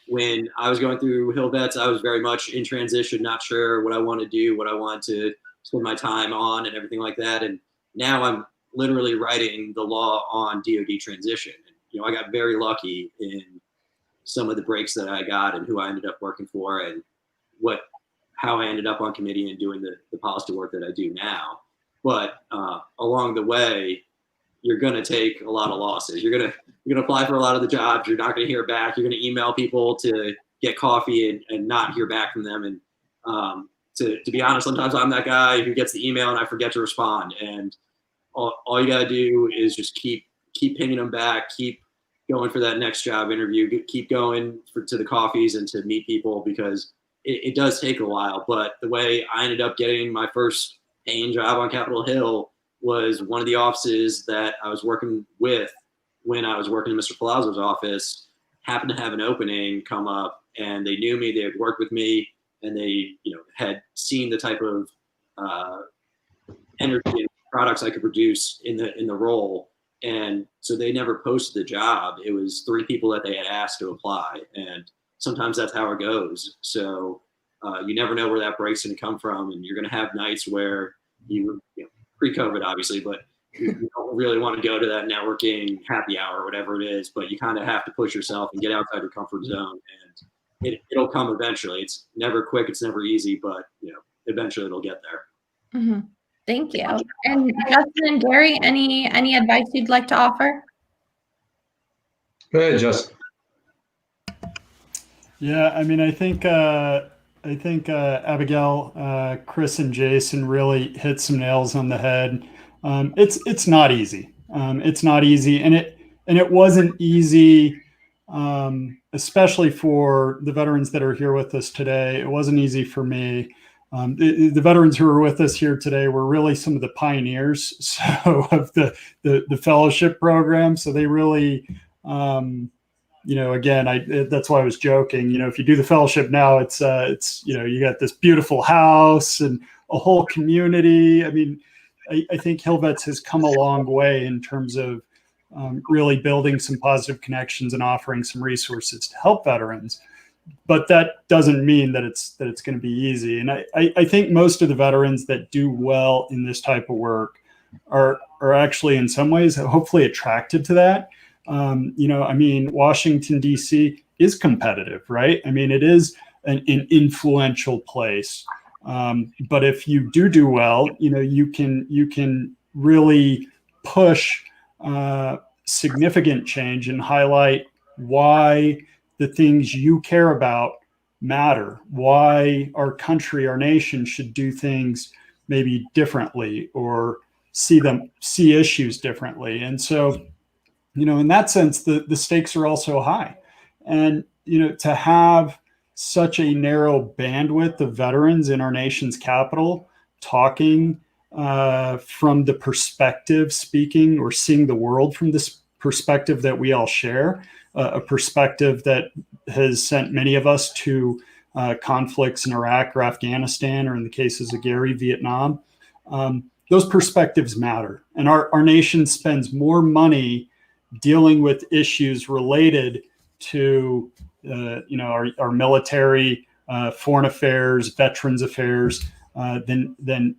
when I was going through HillVets, I was very much in transition, not sure what I want to do, what I want to spend my time on, and everything like that. And now I'm literally writing the law on DoD transition. And, I got very lucky in some of the breaks that I got and who I ended up working for, and how I ended up on committee and doing the policy work that I do now. But along the way, you're going to take a lot of losses. You're going to apply for a lot of the jobs. You're not going to hear back. You're going to email people to get coffee and not hear back from them. And to be honest, sometimes I'm that guy who gets the email and I forget to respond. And all you got to do is just keep pinging them back, keep going for that next job interview, keep going to the coffees and to meet people, because it does take a while. But the way I ended up getting my first paying job on Capitol Hill was one of the offices that I was working with when I was working in Mr. Palazzo's office happened to have an opening come up, and they knew me, they had worked with me, and they had seen the type of energy and products I could produce in the role. And so they never posted the job. It was 3 people that they had asked to apply, and sometimes that's how it goes. So you never know where that break's going to come from, and you're going to have nights where you pre-COVID, obviously, but you don't really want to go to that networking happy hour or whatever it is, but you kind of have to push yourself and get outside your comfort zone, and it'll come eventually. It's never quick, it's never easy, but eventually it'll get there. Mm-hmm. Thank you. And Justin and Gary, any advice you'd like to offer? Go ahead, Justin. Yeah, I mean, I think Abigail, Chris, and Jason really hit some nails on the head. It's not easy. It's not easy, and it wasn't easy, especially for the veterans that are here with us today. It wasn't easy for me. The veterans who are with us here today were really some of the pioneers of the fellowship program. So they really, again, that's why I was joking. If you do the fellowship now, it's you got this beautiful house and a whole community. I mean, I think HillVets has come a long way in terms of really building some positive connections and offering some resources to help veterans. But that doesn't mean that it's going to be easy. And I think most of the veterans that do well in this type of work are actually in some ways hopefully attracted to that. Washington, D.C. is competitive, right? I mean, it is an influential place. But if you do well, you can really push significant change and highlight why the things you care about matter, why our country, our nation should do things maybe differently or see issues differently. And so, in that sense, the stakes are also high. And, to have such a narrow bandwidth of veterans in our nation's capital talking from the perspective, speaking or seeing the world from this perspective that we all share, a perspective that has sent many of us to conflicts in Iraq or Afghanistan, or in the cases of Gary, Vietnam. Those perspectives matter. And our nation spends more money dealing with issues related to our military, foreign affairs, veterans affairs, than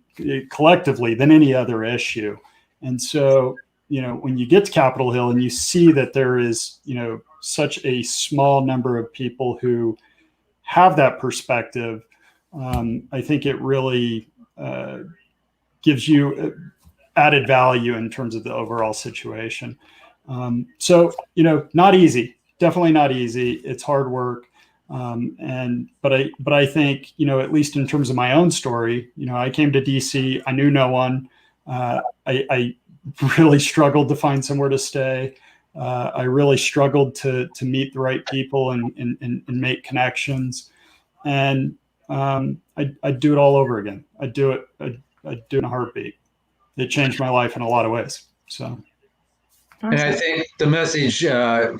collectively than any other issue. And so, when you get to Capitol Hill and you see that there is, such a small number of people who have that perspective, I think it really gives you added value in terms of the overall situation. So, not easy, definitely not easy. It's hard work. But I think, at least in terms of my own story, I came to DC, I knew no one. I really struggled to find somewhere to stay. I really struggled to meet the right people and make connections. And I'd do it all over again. I'd do it in a heartbeat. It changed my life in a lot of ways. So. And I think the message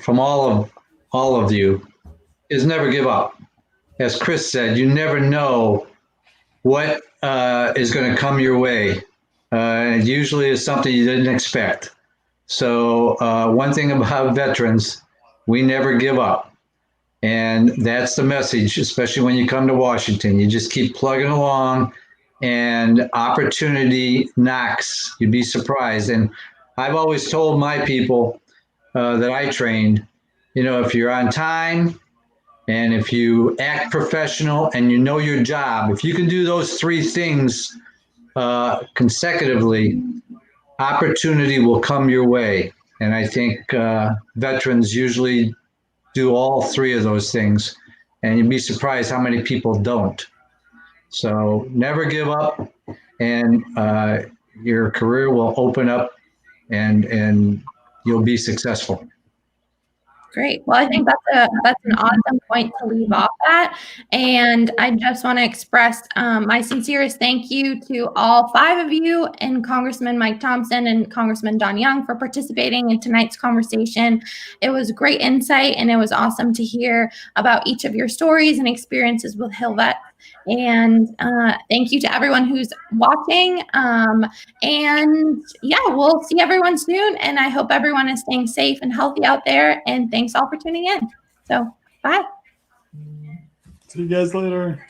from all of you is never give up. As Chris said, you never know what is going to come your way. It usually is something you didn't expect. So one thing about veterans, we never give up. And that's the message, especially when you come to Washington. You just keep plugging along and opportunity knocks. You'd be surprised. And I've always told my people that I trained, if you're on time and if you act professional and you know your job, if you can do those three things consecutively, opportunity will come your way. And I think veterans usually do all three of those things. And you'd be surprised how many people don't. So never give up, and your career will open up and you'll be successful. Great. Well, I think that's an awesome point to leave off at. And I just want to express my sincerest thank you to all 5 of you and Congressman Mike Thompson and Congressman Don Young for participating in tonight's conversation. It was great insight, and it was awesome to hear about each of your stories and experiences with HillVets. And thank you to everyone who's watching. And yeah, we'll see everyone soon. And I hope everyone is staying safe and healthy out there. And thanks all for tuning in. So bye. See you guys later.